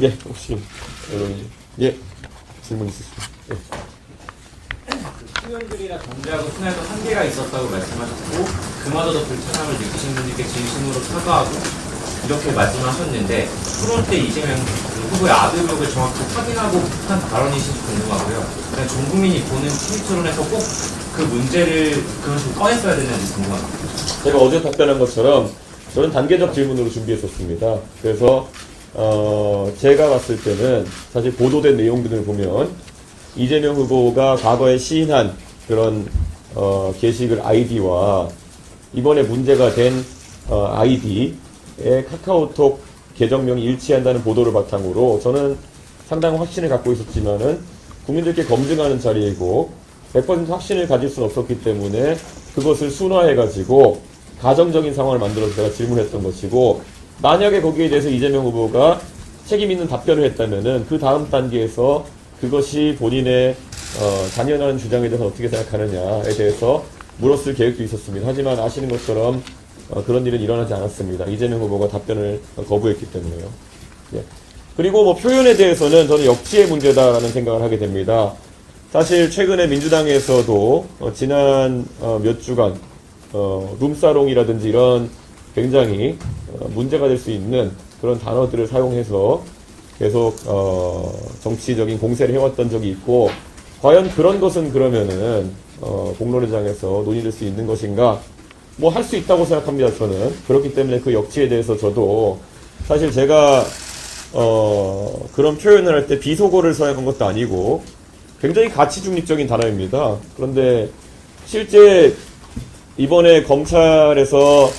예, 혹시 예, 질문 있으시죠? 예. 표현들이나 정제하고 순화에도 한계가 있었다고 말씀하셨고 그마저도 불편함을 느끼신 분들께 진심으로 사과하고 이렇게 말씀하셨는데 토론 때 이재명 후보의 아들 의혹을 정확히 확인하고 한 발언이신지 궁금하고요. 그냥 전 국민이 보는 TV 토론에서 꼭 그 문제를 그런 식으로 꺼냈어야 되는지 궁금합니다. 제가 어제 답변한 것처럼 저는 단계적 질문으로 준비했었습니다. 그래서 제가 봤을 때는 사실 보도된 내용들을 보면 이재명 후보가 과거에 시인한 그런 게시글 아이디와 이번에 문제가 된 아이디의 카카오톡 계정명이 일치한다는 보도를 바탕으로 저는 상당한 확신을 갖고 있었지만은 국민들께 검증하는 자리이고 100% 확신을 가질 수는 없었기 때문에 그것을 순화해가지고 가정적인 상황을 만들어서 제가 질문했던 것이고, 만약에 거기에 대해서 이재명 후보가 책임 있는 답변을 했다면은 그 다음 단계에서 그것이 본인의 당연한 주장에 대해서 어떻게 생각하느냐에 대해서 물었을 계획도 있었습니다. 하지만 아시는 것처럼 그런 일은 일어나지 않았습니다. 이재명 후보가 답변을 거부했기 때문에요. 예. 그리고 뭐 표현에 대해서는 저는 역지의 문제다라는 생각을 하게 됩니다. 사실 최근에 민주당에서도 지난 몇 주간 룸사롱이라든지 이런 굉장히 문제가 될 수 있는 그런 단어들을 사용해서 계속 정치적인 공세를 해왔던 적이 있고, 과연 그런 것은 그러면은 공론회장에서 논의될 수 있는 것인가? 뭐 할 수 있다고 생각합니다. 저는 그렇기 때문에 그 역치에 대해서 저도 사실 제가 그런 표현을 할 때 비속어를 사용한 것도 아니고 굉장히 가치 중립적인 단어입니다. 그런데 실제 이번에 검찰에서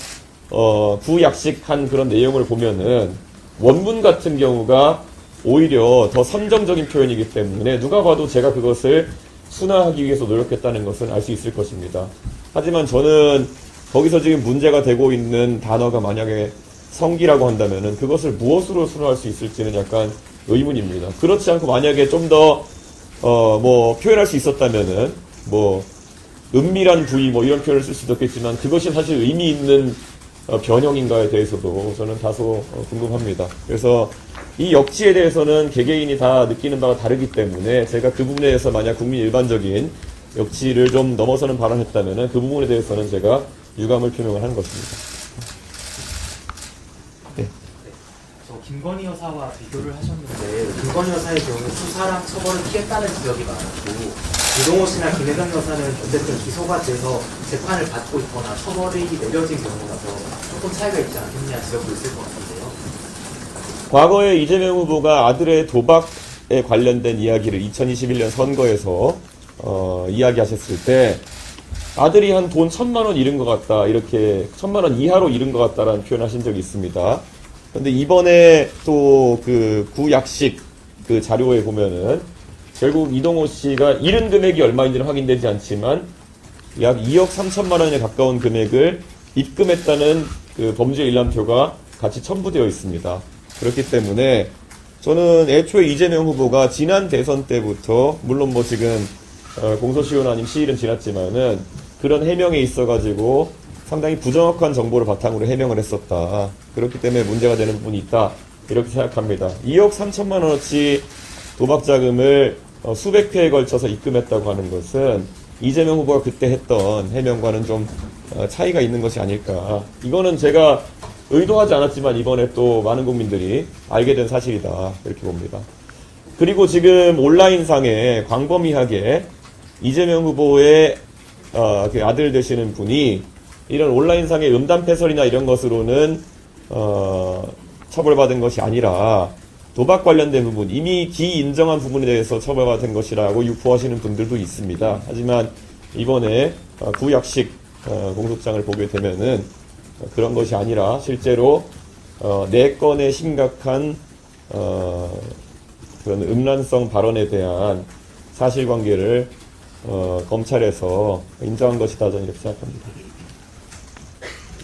구약식한 그런 내용을 보면은 원문 같은 경우가 오히려 더 선정적인 표현이기 때문에 누가 봐도 제가 그것을 순화하기 위해서 노력했다는 것은 알 수 있을 것입니다. 하지만 저는 거기서 지금 문제가 되고 있는 단어가 만약에 성기라고 한다면은 그것을 무엇으로 순화할 수 있을지는 약간 의문입니다. 그렇지 않고 만약에 좀 더 뭐 표현할 수 있었다면은 뭐 은밀한 부위 뭐 이런 표현을 쓸 수도 있겠지만 그것이 사실 의미 있는 변형인가에 대해서도 저는 다소 궁금합니다. 그래서 이 역치에 대해서는 개개인이 다 느끼는 바가 다르기 때문에 제가 그 부분에 대해서 만약 국민 일반적인 역치를 좀 넘어서는 발언했다면은 그 부분에 대해서는 제가 유감을 표명을 하는 것입니다. 네. 김건희 여사와 비교를 하셨는데 김건희 여사의 경우 수사랑 처벌을 피했다는 지적이 많았고 유동호 씨나 김혜경 여사는 어쨌든 기소가 돼서 재판을 받고 있거나 처벌이 내려진 경우라서 조금 차이가 있지 않겠냐 지적도 있을 것 같은데요. 과거에 이재명 후보가 아들의 도박에 관련된 이야기를 2021년 선거에서 이야기하셨을 때 아들이 한 돈 1,000만 원 잃은 것 같다, 이렇게 1,000만 원 이하로 잃은 것 같다라는 표현하신 적이 있습니다. 그런데 이번에 또 그 구약식 그 자료에 보면은 결국 이동호 씨가 잃은 금액이 얼마인지는 확인되지 않지만 약 2억 3천만 원에 가까운 금액을 입금했다는 그 범죄 일람표가 같이 첨부되어 있습니다. 그렇기 때문에 저는 애초에 이재명 후보가 지난 대선 때부터 물론 뭐 지금 공소시효는 아닌 시일은 지났지만은 그런 해명에 있어가지고 상당히 부정확한 정보를 바탕으로 해명을 했었다. 그렇기 때문에 문제가 되는 부분이 있다, 이렇게 생각합니다. 2억 3천만 원어치 도박 자금을 수백 회에 걸쳐서 입금했다고 하는 것은 이재명 후보가 그때 했던 해명과는 좀 차이가 있는 것이 아닐까. 이거는 제가 의도하지 않았지만 이번에 또 많은 국민들이 알게 된 사실이다, 이렇게 봅니다. 그리고 지금 온라인상에 광범위하게 이재명 후보의 그 아들 되시는 분이 이런 온라인상의 음담패설이나 이런 것으로는 처벌받은 것이 아니라 도박 관련된 부분, 이미 기인정한 부분에 대해서 처벌받은 것이라고 유포하시는 분들도 있습니다. 하지만 이번에 구약식 공소장을 보게 되면은 그런 것이 아니라 실제로 4건의 심각한 그런 음란성 발언에 대한 사실관계를 검찰에서 인정한 것이다, 저는 이렇게 생각합니다.